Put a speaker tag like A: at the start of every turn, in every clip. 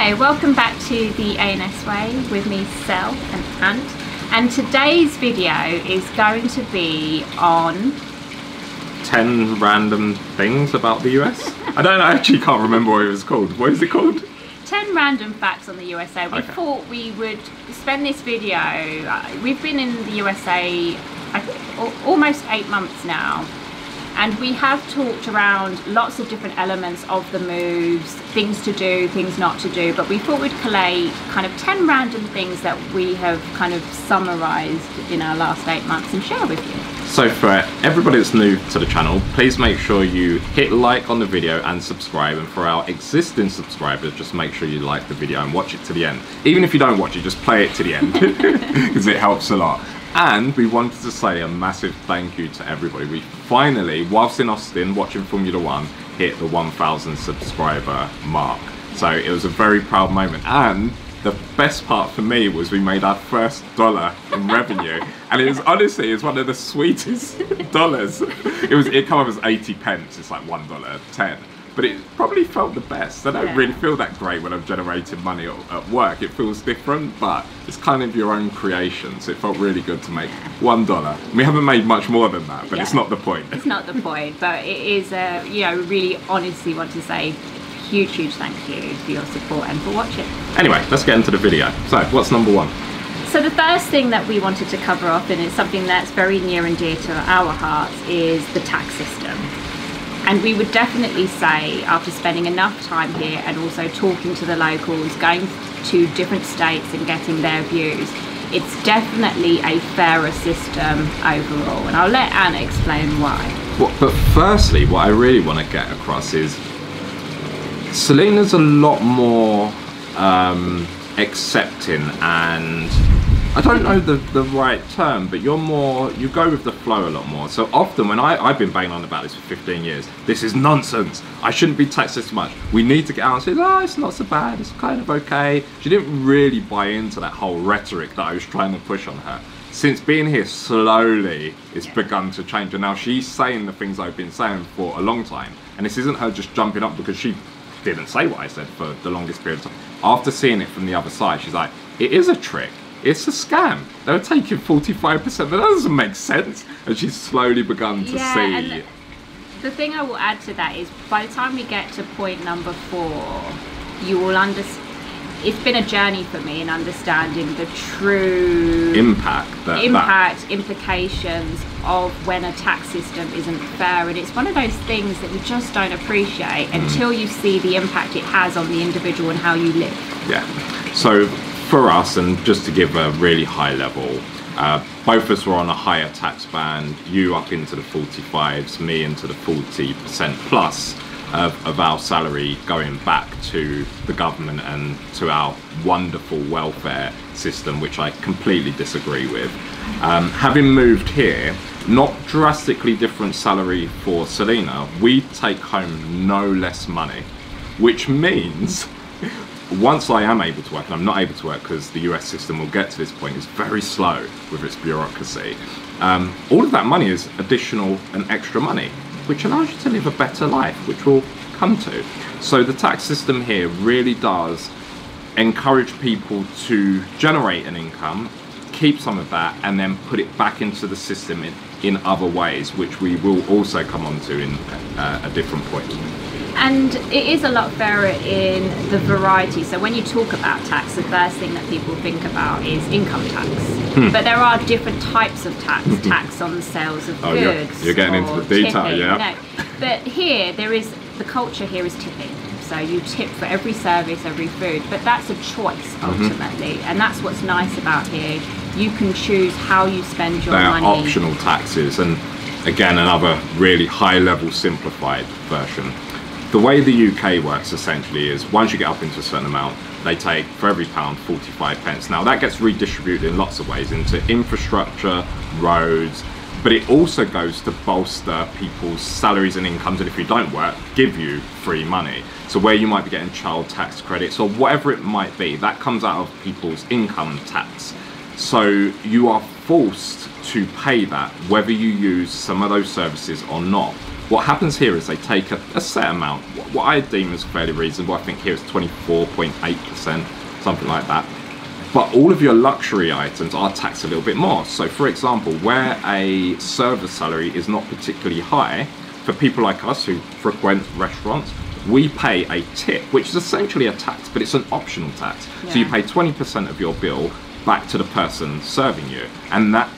A: Hi, welcome back to the A&S Way with me, Sel and Ant. And today's video is going to be on
B: 10 random things about the US. I actually can't remember what it was called. What is it called?
A: 10 random facts on the USA. We thought we would spend this video. We've been in the USA, I think, almost 8 months now. And we have talked around lots of different elements of the moves, things to do, things not to do, but we thought we'd collate kind of 10 random things that we have kind of summarised in our last 8 months and share with you.
B: So for everybody that's new to the channel, please make sure you hit like on the video and subscribe. And for our existing subscribers, just make sure you like the video and watch it to the end. Even if you don't watch it, just play it to the end, because it helps a lot. And we wanted to say a massive thank you to everybody. We finally, whilst in Austin watching Formula 1, hit the 1,000 subscriber mark. So it was a very proud moment. And the best part for me was we made our first dollar in revenue. And it was honestly, it's one of the sweetest dollars. It came up as 80 pence. It's like $1.10. But it probably felt the best. I don't really feel that great when I'm generating money at work. It feels different, but it's kind of your own creation. So it felt really good to make $1. We haven't made much more than that, but it's not the point. It's
A: not the point, but it is, you know, really honestly want to say huge thank you for your support and for watching.
B: Anyway, let's get into the video. So, what's number one?
A: So the first thing that we wanted to cover off, and it's something that's very near and dear to our hearts, is the tax system. And we would definitely say, after spending enough time here and also talking to the locals, going to different states and getting their views, it's definitely a fairer system overall. And I'll let Anna explain why.
B: Well, but firstly, what I really want to get across is Selena's a lot more accepting, and I don't know the right term, but you go with the flow a lot more. So often when I've been banging on about this for 15 years, this is nonsense, I shouldn't be taxed this much, we need to get out and say, oh, it's not so bad, it's kind of okay. She didn't really buy into that whole rhetoric that I was trying to push on her. Since being here, slowly it's begun to change, and now she's saying the things I've been saying for a long time. And this isn't her just jumping up because she didn't say what I said for the longest period of time. After seeing it from the other side, she's like, it is a trick. It's a scam. They were taking 45%. That doesn't make sense. And she's slowly begun to see.
A: And the thing I will add to that is, by the time we get to point number 4, you will understand. It's been a journey for me in understanding the true implications of when a tax system isn't fair. And it's one of those things that you just don't appreciate until you see the impact it has on the individual and how you live. Yeah.
B: So for us, and just to give a really high level, both of us were on a higher tax band, you up into the 45s, me into the 40% plus of our salary going back to the government and to our wonderful welfare system, which I completely disagree with. Having moved here, not drastically different salary for Selena, we take home no less money, which means once I am able to work, and I'm not able to work because the US system, will get to this point, is very slow with its bureaucracy. All of that money is additional and extra money, which allows you to live a better life, which we'll come to. So the tax system here really does encourage people to generate an income, keep some of that, and then put it back into the system in other ways, which we will also come on to in a different point.
A: And it is a lot fairer in the variety. So when you talk about tax, the first thing that people think about is income tax. But there are different types of tax. Tax on the sales of goods.
B: You're getting into the detail,
A: tipping,
B: yeah.
A: No. But here, the culture here is tipping. So you tip for every service, every food. But that's a choice, ultimately. And that's what's nice about here. You can choose how you spend your money.
B: They are optional taxes. And again, another really high-level simplified version. The way the UK works essentially is once you get up into a certain amount, they take for every pound 45 pence. Now that gets redistributed in lots of ways into infrastructure, roads, but it also goes to bolster people's salaries and incomes, and if you don't work, give you free money. So where you might be getting child tax credits or whatever it might be, that comes out of people's income tax. So you are forced to pay that whether you use some of those services or not. What happens here is they take a set amount, what I deem as fairly reasonable. I think here it's 24.8%, something like that. But all of your luxury items are taxed a little bit more. So for example, where a server salary is not particularly high, for people like us who frequent restaurants, we pay a tip, which is essentially a tax, but it's an optional tax. Yeah. So you pay 20% of your bill back to the person serving you, and that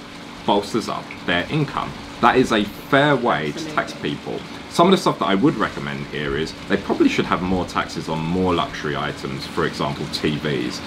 B: bolsters up their income. That is a fair way to tax people. Some of the stuff that I would recommend here is they probably should have more taxes on more luxury items, for example TVs.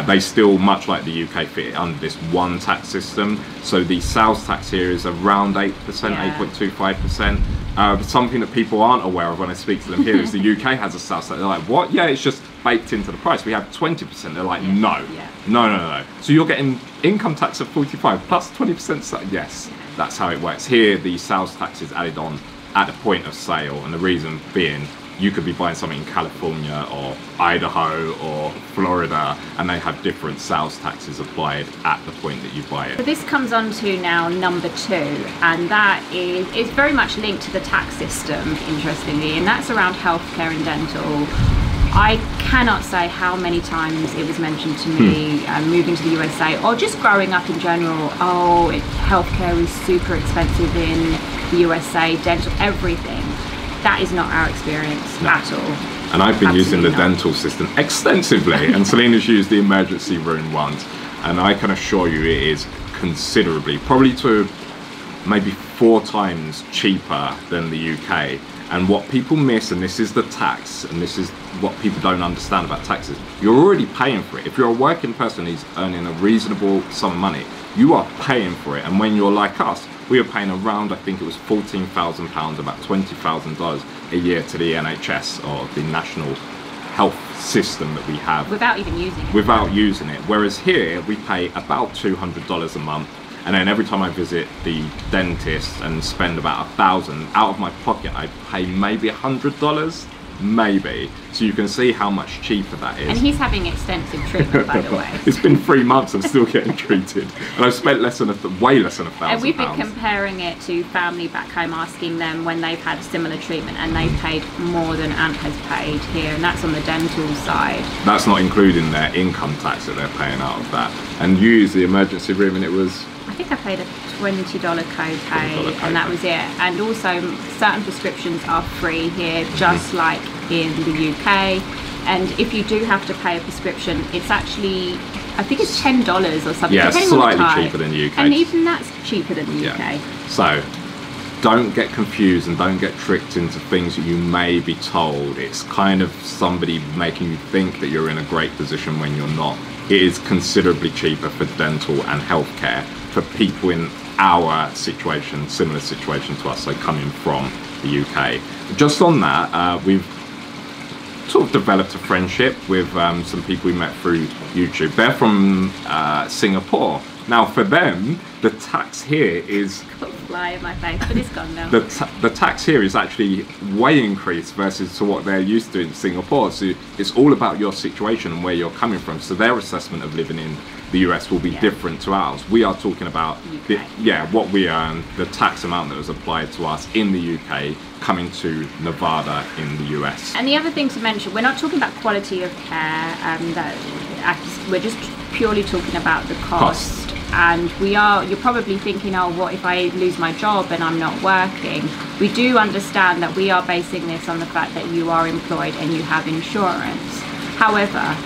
B: They still, much like the UK, fit under this one tax system. So the sales tax here is around 8%, 8.25%. Something that people aren't aware of when I speak to them here is the UK has a sales tax. They're like, what? Yeah, it's just baked into the price. We have 20%. They're like, no. So you're getting income tax of 45 plus 20%. Yes, that's how it works. Here, the sales tax is added on at the point of sale, and the reason being you could be buying something in California or Idaho or Florida, and they have different sales taxes applied at the point that you buy it.
A: So this comes on to now number 2, and that is very much linked to the tax system, interestingly, and that's around healthcare and dental. I cannot say how many times it was mentioned to me moving to the USA, or just growing up in general, healthcare is super expensive in the USA, dental, everything. That is not our experience at all.
B: And I've been using the dental system extensively, and Selena's used the emergency room once, and I can assure you it is considerably, probably to maybe 4 times cheaper than the UK. And what people miss, and this is the tax, and this is what people don't understand about taxes, you're already paying for it. If you're a working person who's earning a reasonable sum of money, you are paying for it. And when you're like us, we were paying around, I think it was £14,000, about $20,000 a year to the NHS, or the national health system that we have.
A: Without even using it.
B: Without using it. Whereas here, we pay about $200 a month. And then every time I visit the dentist and spend about $1,000 out of my pocket, I pay maybe $100, maybe. So you can see how much cheaper that is.
A: And he's having extensive treatment, by the way.
B: It's been 3 months, I'm still getting treated, and I've spent way less than £1,000.
A: And we've been comparing it to family back home, asking them when they've had similar treatment, and they've paid more than Ant has paid here, and that's on the dental side.
B: That's not including their income tax that they're paying out of that. And you use the emergency room, and it was,
A: I think I paid a $20 co-pay, and that was it. And also certain prescriptions are free here, just like in the UK. And if you do have to pay a prescription, it's actually, I think it's $10 or something.
B: Yeah, slightly cheaper than the UK.
A: And even that's cheaper than the UK.
B: So don't get confused and don't get tricked into things that you may be told. It's kind of somebody making you think that you're in a great position when you're not. It is considerably cheaper for dental and healthcare for people in our situation, similar situation to us, so coming from the UK. Just on that, we've sort of developed a friendship with some people we met through YouTube. They're from Singapore. Now for them, the tax here is...
A: Got a fly in my face, but it's gone now.
B: The tax here is actually way increased versus to what they're used to in Singapore. So it's all about your situation and where you're coming from. So their assessment of living in the US will be different to ours. We are talking about what we earn, the tax amount that was applied to us in the UK coming to Nevada in the US.
A: And the other thing to mention, we're not talking about quality of care, we're just purely talking about the cost. And you're probably thinking, oh, what if I lose my job and I'm not working? We do understand that we are basing this on the fact that you are employed and you have insurance. However,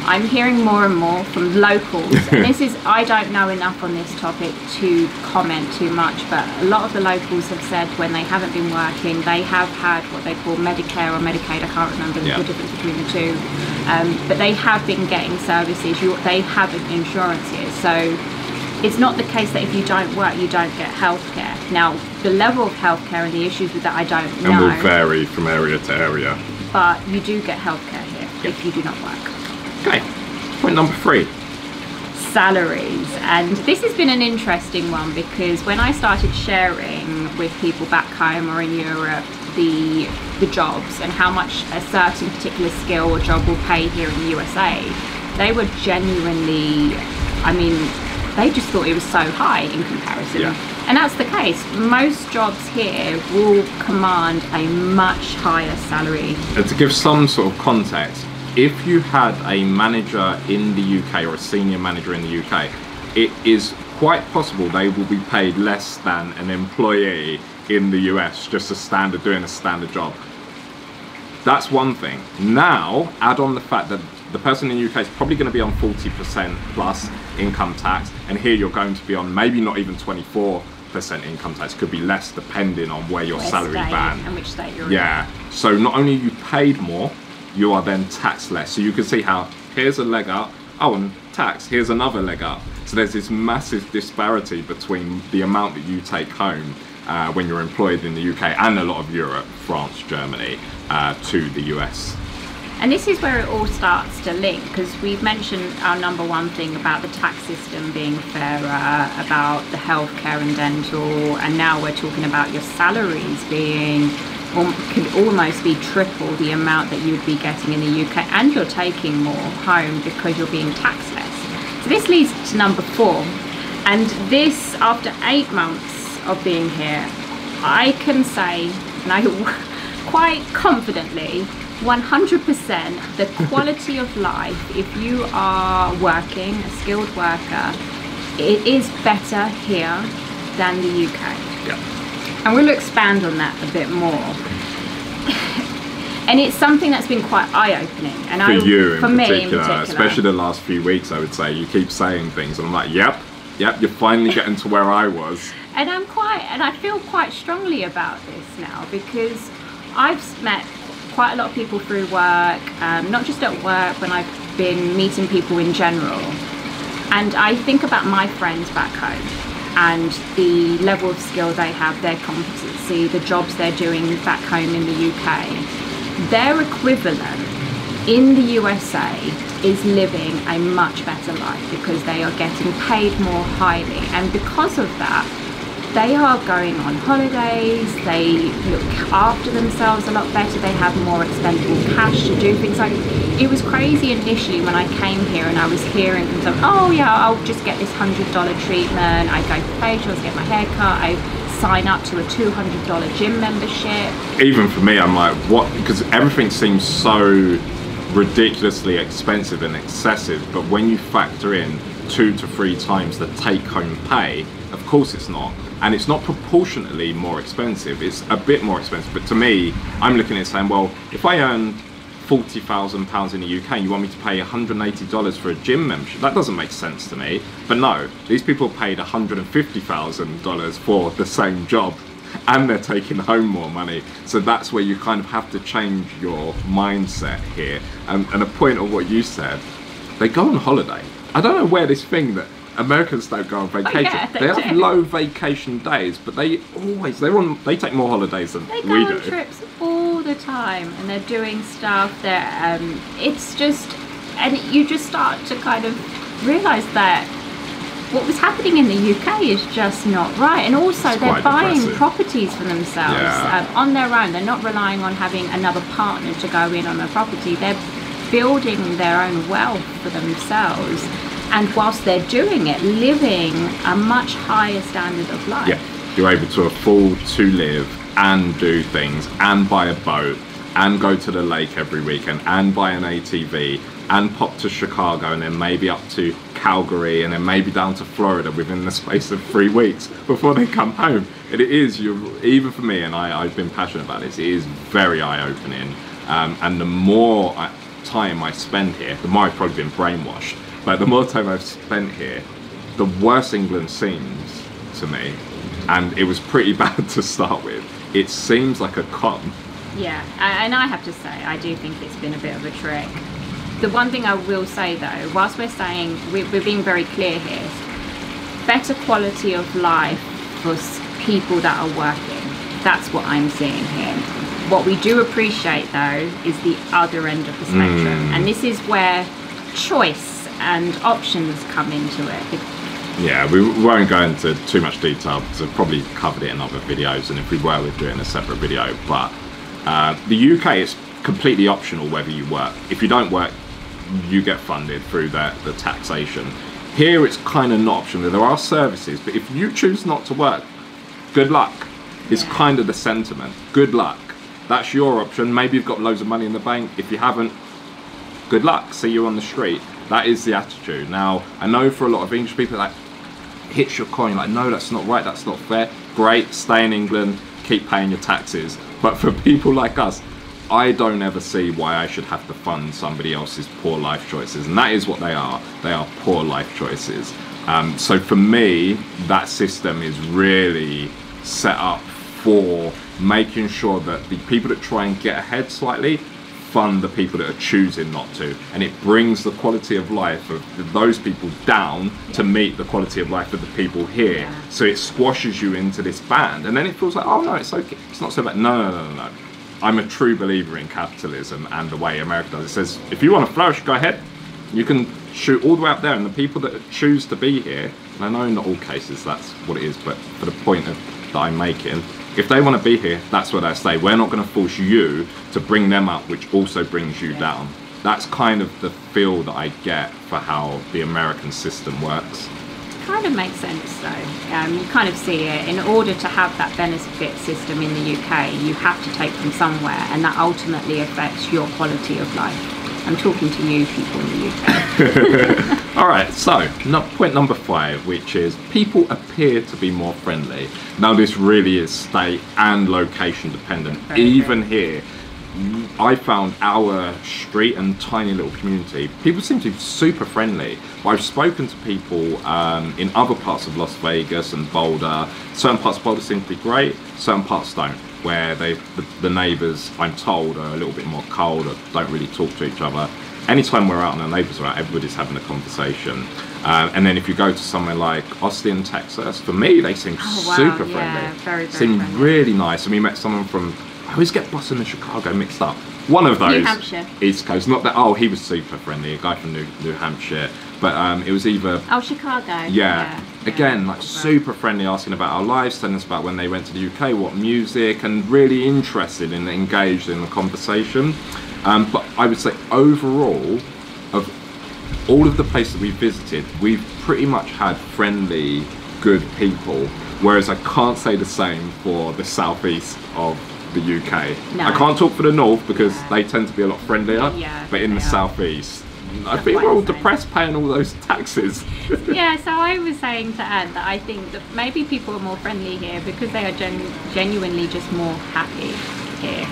A: I'm hearing more and more from locals, and I don't know enough on this topic to comment too much, but a lot of the locals have said when they haven't been working, they have had what they call Medicare or Medicaid, I can't remember the difference between the two, but they have been getting services, they have insurance here, so it's not the case that if you don't work, you don't get healthcare. Now, the level of healthcare and the issues with that, I don't know.
B: And will vary from area to area.
A: But you do get healthcare here if you do not work.
B: Okay, point number 3.
A: Salaries. And this has been an interesting one because when I started sharing with people back home or in Europe the jobs and how much a certain particular skill or job will pay here in the USA, they were genuinely, they just thought it was so high in comparison.
B: Yeah.
A: And that's the case. Most jobs here will command a much higher salary.
B: And to give some sort of context, if you had a manager in the UK or a senior manager in the UK, it is quite possible they will be paid less than an employee in the US, just doing a standard job. That's one thing. Now, add on the fact that the person in the UK is probably going to be on 40% plus income tax, and here you're going to be on maybe not even 24% income tax, could be less depending on where your salary band
A: and which state you're in.
B: Yeah, so not only are you paid more, you are then taxed less. So you can see how here's a leg up, oh, and tax, here's another leg up. So there's this massive disparity between the amount that you take home when you're employed in the UK and a lot of Europe, France, Germany, to the US.
A: And this is where it all starts to link, because we've mentioned our number one thing about the tax system being fairer, about the healthcare and dental, and now we're talking about your salaries being could almost be triple the amount that you'd be getting in the UK, and you're taking more home because you're being taxed less. So this leads to number 4, and this, after 8 months of being here, I can say, and I quite confidently, 100% the quality of life, if you are working, a skilled worker, it is better here than the UK.
B: Yeah.
A: And we'll expand on that a bit more. And it's something that's been quite eye-opening. And
B: for me in particular, especially the last few weeks, I would say, you keep saying things, and I'm like, yep, you're finally getting to where I was.
A: And I feel quite strongly about this now, because I've met quite a lot of people through work, not just at work, when I've been meeting people in general. And I think about my friends back home and the level of skill they have, their competency, the jobs they're doing back home in the UK. Their equivalent in the USA is living a much better life because they are getting paid more highly. And because of that, they are going on holidays, they look after themselves a lot better, they have more expendable cash to do things like. It was crazy initially when I came here and I was hearing from them, oh yeah, I'll just get this $100 treatment, I go for facials, get my hair cut, I sign up to a $200 gym membership.
B: Even for me, I'm like, what? Because everything seems so ridiculously expensive and excessive, but when you factor in 2 to 3 times the take-home pay, of course it's not. And it's not proportionately more expensive, it's a bit more expensive. But to me, I'm looking at it saying, well, if I earn £40,000 in the UK and you want me to pay $180 for a gym membership, that doesn't make sense to me. But no, these people paid $150,000 for the same job, and they're taking home more money. So that's where you kind of have to change your mindset here. And a point of what you said, they go on holiday. I don't know where this thing that Americans don't go on vacation.
A: Oh, yeah,
B: they have low vacation days, but they take more holidays than we do.
A: They go on trips all the time, and they're doing stuff. It's just, and you just start to kind of realise that what was happening in the UK is just not right. And also, they're buying properties for themselves on their own. They're not relying on having another partner to go in on a property. They're building their own wealth for themselves. And whilst they're doing it, living a much higher standard of life.
B: Yeah, you're able to afford to live and do things and buy a boat and go to the lake every weekend and buy an ATV and pop to Chicago and then maybe up to Calgary and then maybe down to Florida within the space of 3 weeks before they come home. And it is, even for me, and I've been passionate about this, it is very eye-opening. And the more time I spend here, the more I've probably been brainwashed. But the more time I've spent here, the worse England seems to me. And it was pretty bad to start with. It seems like a con.
A: Yeah, and I have to say, I do think it's been a bit of a trick. The one thing I will say though, whilst we're saying, we're being very clear here, better quality of life for people that are working. That's what I'm seeing here. What we do appreciate though is the other end of the spectrum. And this is where choice and options come into it.
B: Yeah, we won't go into too much detail because I've probably covered it in other videos, and if we were, we'd do it in a separate video. But the UK is completely optional whether you work. If you don't work, you get funded through the taxation. Here it's kind of not optional. There are services, but if you choose not to work, good luck. It's kind of the sentiment. Good luck. That's your option. Maybe you've got loads of money in the bank. If you haven't, good luck. See you on the street. That is the attitude. Now, I know for a lot of English people, like, hits your coin, like, no, that's not right, that's not fair. Great, stay in England, keep paying your taxes. But for people like us, I don't ever see why I should have to fund somebody else's poor life choices. And that is what they are. They are poor life choices. So for me, that system is really set up for making sure that the people that try and get ahead slightly fund the people that are choosing not to, and it brings the quality of life of those people down to meet the quality of life of the people here. So it squashes you into this band, and then it feels like, oh no, it's okay, it's not so bad. No. I'm a true believer in capitalism and the way America does it. It says, if you want to flourish, go ahead. You can shoot all the way up there, and the people that choose to be here, and I know in not all cases that's what it is, but for the point that I'm making, if they want to be here, that's where they stay. We're not going to force you to bring them up, which also brings you down. That's kind of the feel that I get for how the American system works.
A: Kind of makes sense though. You kind of see it. In order to have that benefit system in the UK, you have to take from somewhere, and that ultimately affects your quality of life. I'm talking to you people in the UK.
B: All right, so point number 5, which is people appear to be more friendly. Now this really is state and location dependent. Even here, I found our street and tiny little community, people seem to be super friendly. I've spoken to people in other parts of Las Vegas and Boulder. Certain parts of Boulder seem to be great, certain parts don't, where the neighbours, I'm told, are a little bit more cold or don't really talk to each other. Anytime we're out and our neighbours are out, everybody's having a conversation. And then if you go to somewhere like Austin, Texas, for me, they seem super friendly.
A: Yeah, very
B: seem
A: friendly.
B: really nice. And we met someone from, I always get Boston and Chicago mixed up. One of those,
A: New Hampshire.
B: East Coast, not that, oh, he was super friendly, a guy from New Hampshire. But it was either...
A: Oh, Chicago.
B: Yeah. Again, like super friendly, asking about our lives, telling us about when they went to the UK, what music, and really interested and engaged in the conversation. But I would say overall, of all of the places we visited, we've pretty much had friendly, good people. Whereas I can't say the same for the southeast of the UK.
A: No.
B: I can't talk for the north because they tend to be a lot friendlier.
A: Yeah,
B: but in the southeast, I think we're all depressed paying all those taxes.
A: Yeah, so I was saying to Anne that I think that maybe people are more friendly here because they are genuinely just more happy here.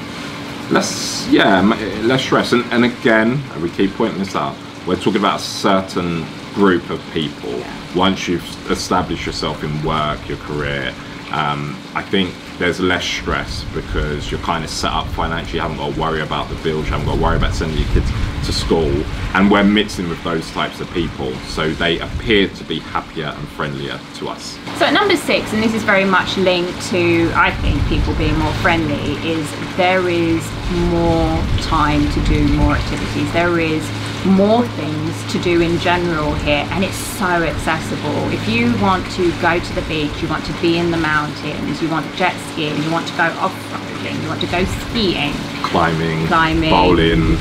B: Less stress. And again, we keep pointing this out, we're talking about a certain group of people. Yeah. Once you've established yourself in work, your career, I think there's less stress because you're kind of set up financially. You haven't got to worry about the bills, you haven't got to worry about sending your kids to school, and we're mixing with those types of people, so they appear to be happier and friendlier to us.
A: So at number 6, and this is very much linked to, I think, people being more friendly, is there is more time to do more activities. There is more things to do in general here, and it's so accessible. If you want to go to the beach, you want to be in the mountains, you want jet skiing, you want to go off-roading, you want to go skiing, climbing,
B: bowling,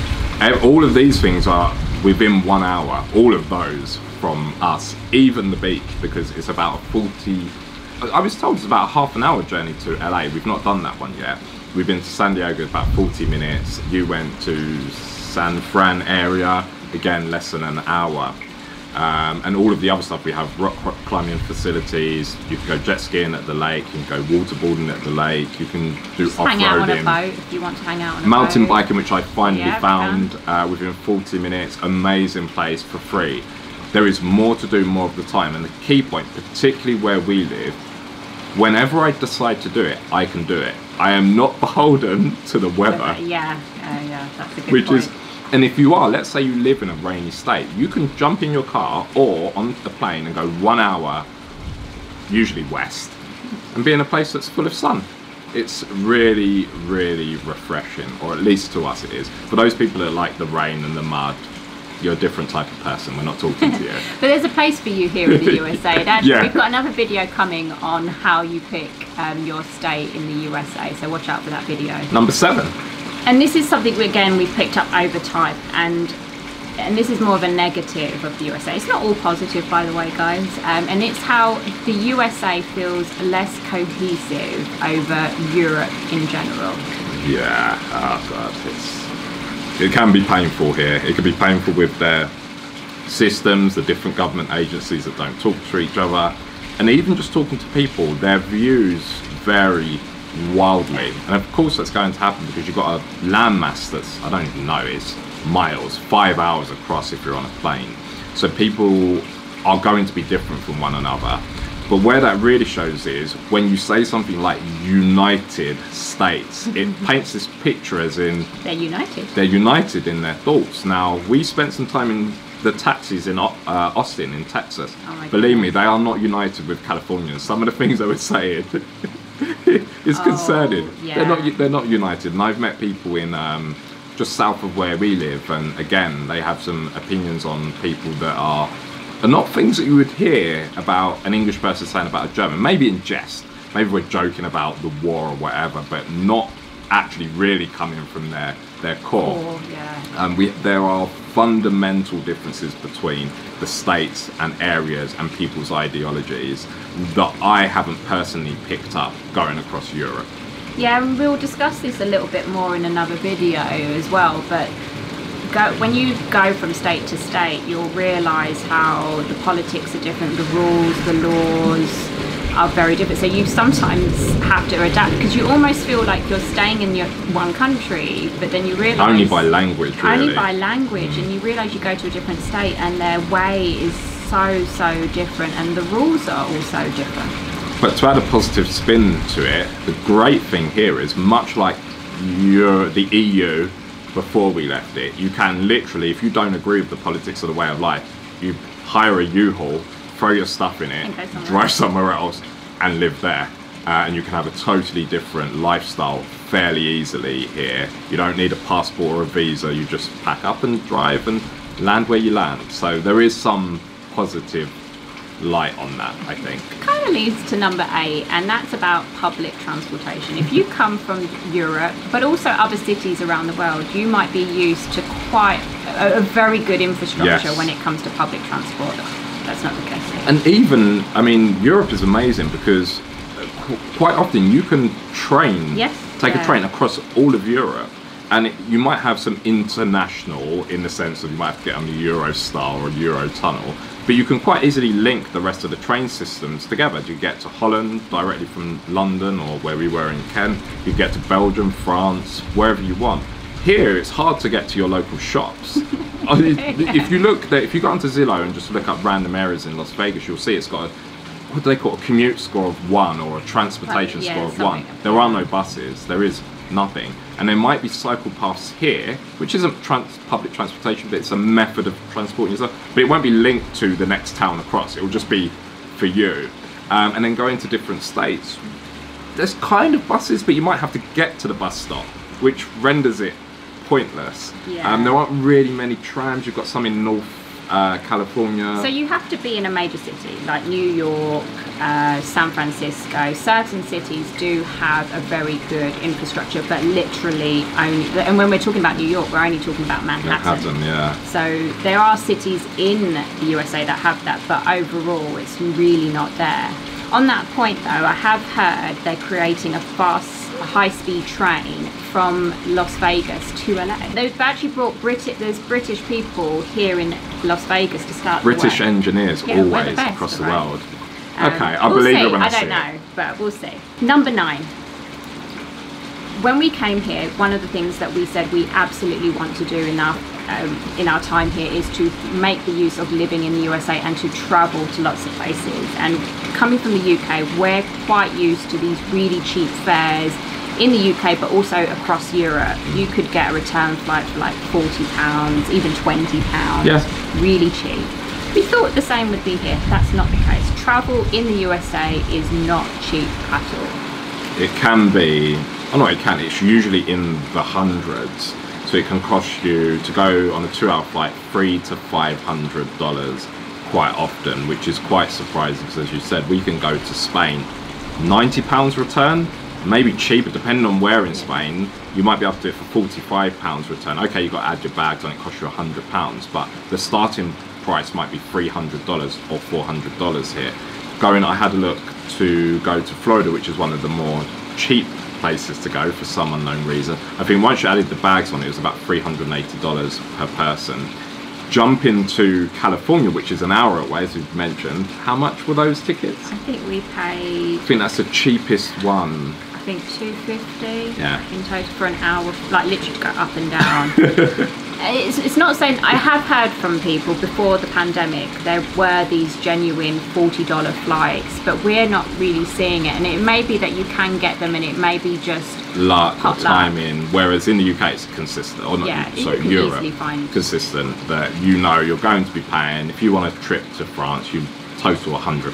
B: all of these things are within 1 hour, all of those from us, even the beach, because it's about a 40, I was told it's about a half an hour journey to LA. We've not done that one yet. We've been to San Diego, about 40 minutes. You went to San Fran area, again less than an hour. And all of the other stuff, we have rock climbing facilities, you can go jet skiing at the lake, you can go waterboarding at the lake, you can do off-roading.
A: Hang out on a boat if you want to hang out on a
B: mountain
A: boat.
B: Biking, which I finally found within 40 minutes, amazing place for free. There is more to do more of the time, and the key point, particularly where we live, whenever I decide to do it, I can do it. I am not beholden to the weather.
A: Yeah, that's a good point.
B: And if you are, let's say you live in a rainy state, you can jump in your car or on the plane and go 1 hour, usually west, and be in a place that's full of sun. It's really, really refreshing, or at least to us it is. For those people that like the rain and the mud, you're a different type of person, we're not talking to you.
A: But there's a place for you here in the USA. We've got another video coming on how you pick your state in the USA, so watch out for that video.
B: Number 7.
A: And this is something, again, we've picked up over time, and and this is more of a negative of the USA. It's not all positive, by the way, guys. And it's how the USA feels less cohesive over Europe in general.
B: Yeah, oh God, it can be painful here. It can be painful with their systems, the different government agencies that don't talk to each other, and even just talking to people, their views vary wildly. And of course that's going to happen because you've got a landmass that's, I don't even know, it's miles, 5 hours across if you're on a plane. So people are going to be different from one another. But where that really shows is when you say something like United States, it paints this picture as in
A: they're united.
B: They're united in their thoughts. Now, we spent some time in the taxis in Austin, in Texas.
A: Oh,
B: believe me, they are not united with Californians. Some of the things they were saying is concerning.
A: Yeah.
B: They're not united. And I've met people in just south of where we live, and again, they have some opinions on people that are not things that you would hear about an English person saying about a German. Maybe in jest. Maybe we're joking about the war or whatever, but not actually really coming from their core.
A: Yeah.
B: There are fundamental differences between the states and areas and people's ideologies that I haven't personally picked up going across Europe.
A: Yeah, and we'll discuss this a little bit more in another video as well, but when you go from state to state, you'll realise how the politics are different, the rules, the laws are very different. So you sometimes have to adapt because you almost feel like you're staying in your one country, but then you realise
B: only by language, really.
A: Only by language, and you realise you go to a different state and their way is so different, and the rules are also different.
B: But to add a positive spin to it, the great thing here is much like the EU before we left it, you can literally, if you don't agree with the politics of the way of life, you hire a U-Haul, throw your stuff in it, drive somewhere else and live there. And you can have a totally different lifestyle fairly easily here. You don't need a passport or a visa, you just pack up and drive and land where you land. So there is some positive light on that, I think.
A: Kind of leads to number 8, and that's about public transportation. If you come from Europe, but also other cities around the world, you might be used to quite a very good infrastructure when it comes to public transport. That's not the case here.
B: And even, I mean, Europe is amazing because quite often you can take a train across all of Europe. And you might have some international, in the sense of you might have to get on the Eurostar or Eurotunnel, but you can quite easily link the rest of the train systems together. You get to Holland directly from London, or where we were in Kent. You get to Belgium, France, wherever you want. Here, it's hard to get to your local shops. If you go onto Zillow and just look up random areas in Las Vegas, you'll see it's got what do they call a commute score of 1 or a transportation score of 1. There are no buses. There is nothing. And there might be cycle paths here, which isn't public transportation, but it's a method of transporting yourself. But it won't be linked to the next town across. It will just be for you. And then going to different states, there's kind of buses, but you might have to get to the bus stop, which renders it pointless.
A: Yeah.
B: There aren't really many trams. You've got some in North California.
A: So you have to be in a major city like New York, San Francisco. Certain cities do have a very good infrastructure, but literally only, and when we're talking about New York, we're only talking about Manhattan.
B: Yeah.
A: So there are cities in the USA that have that, but overall it's really not there. On that point though, I have heard they're creating a high-speed train from Las Vegas to LA. They've actually brought there's British people here in Las Vegas to start
B: British
A: the work.
B: engineers always
A: best,
B: across the
A: right?
B: world. Okay, I believe it when I see it.
A: I don't know, but we'll see. Number 9. When we came here, one of the things that we said we absolutely want to do in our time here is to make the use of living in the USA and to travel to lots of places. And coming from the UK, we're quite used to these really cheap fares in the UK, but also across Europe. You could get a return flight for like £40, even £20.
B: Yes.
A: Really cheap. We thought the same would be here. That's not the case. Travel in the USA is not cheap at all.
B: It can be, it's usually in the hundreds. So it can cost you to go on a 2-hour flight $300 to $500 quite often, which is quite surprising because, as you said, we can go to Spain, £90 return, maybe cheaper, depending on where in Spain. You might be able to do it for £45 return. Okay, you've got to add your bags and it costs you £100, but the starting price might be $300 or $400 here. I had a look to go to Florida, which is one of the more cheap places to go for some unknown reason. I think once you added the bags on, it was about $380 per person. Jump into California, which is an hour away, as we've mentioned. How much were those tickets?
A: I think we paid...
B: I think that's the cheapest one.
A: I think $250
B: in
A: total for an hour, like literally go up and down. It's not saying, I have heard from people before the pandemic there were these genuine $40 flights, but we're not really seeing it, and it may be that you can get them and it may be just
B: luck or timing, whereas in the UK it's consistent, or not, sorry, Europe, consistent, that you know you're going to be paying. If you want a trip to France, you total £100,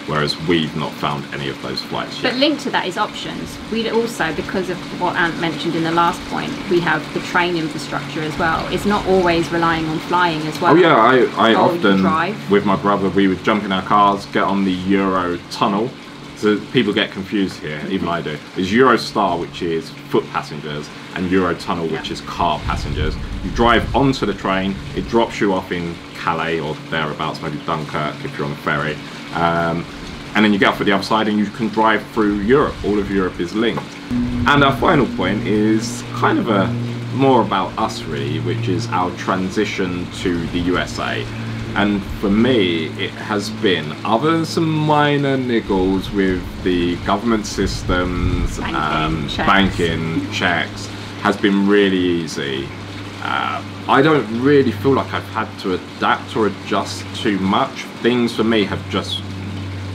B: whereas we've not found any of those flights yet.
A: But linked to that is options. We'd also, because of what Ant mentioned in the last point, we have the train infrastructure as well. It's not always relying on flying as well.
B: Oh yeah, I often, with my brother, we would jump in our cars, get on the Euro tunnel. So people get confused here, even I do. There's Eurostar, which is foot passengers, and Eurotunnel, which is car passengers. You drive onto the train, it drops you off in Calais or thereabouts, maybe Dunkirk if you're on a ferry. And then you get off at the other side and you can drive through Europe. All of Europe is linked. And our final point is kind of more about us really, which is our transition to the USA. And for me, it has been, other than some minor niggles with the government systems, banking, checks, has been really easy. I don't really feel like I've had to adapt or adjust too much. Things for me have just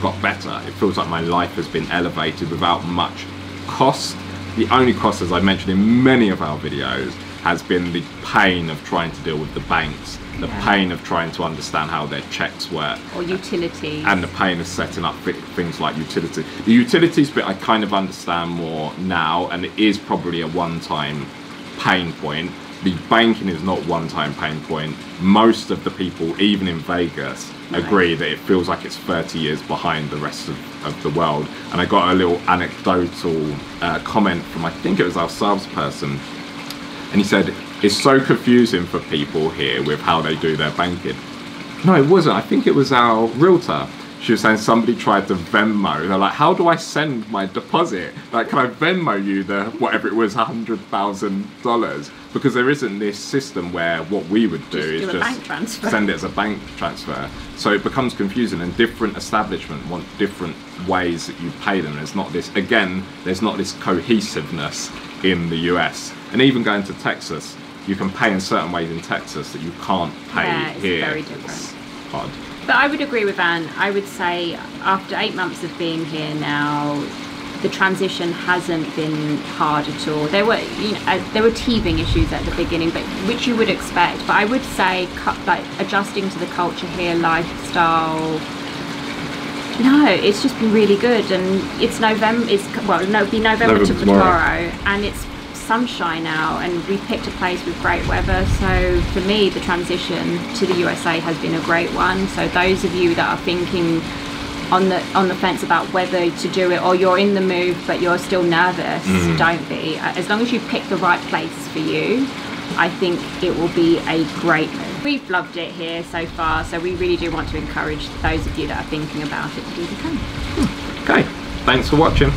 B: got better. It feels like my life has been elevated without much cost. The only cost, as I mentioned in many of our videos, has been the pain of trying to deal with the banks, the pain of trying to understand how their checks work.
A: Or utilities.
B: And the pain of setting up things like utilities. The utilities bit I kind of understand more now, and it is probably a one-time pain point. The banking is not one-time pain point. Most of the people, even in Vegas, agree that it feels like it's 30 years behind the rest of the world. And I got a little anecdotal comment from, I think it was our salesperson, and he said, it's so confusing for people here with how they do their banking. No, it wasn't. I think it was our realtor. She was saying somebody tried to Venmo. They're like, how do I send my deposit? Like, can I Venmo you the, whatever it was, $100,000? Because there isn't this system where what we would do is just send it as a bank transfer. So it becomes confusing, and different establishments want different ways that you pay them. There's not this, again, there's not this cohesiveness in the US. And even going to Texas, you can pay in certain ways in Texas that you can't pay here.
A: Very different.
B: It's odd.
A: But I would agree with Anne. I would say after 8 months of being here now, the transition hasn't been hard at all. There were, there were teething issues at the beginning, but which you would expect. But I would say, like, adjusting to the culture here, lifestyle. No, it's just been really good, and it's November. It'll be November tomorrow, and it's sunshine now, and we picked a place with great weather. So for me, the transition to the USA has been a great one. So those of you that are thinking on the fence about whether to do it, or you're in the move but you're still nervous, don't be. As long as you pick the right place for you, I think it will be a great move. We've loved it here so far, so we really do want to encourage those of you that are thinking about it to do the same.
B: Okay, thanks for watching.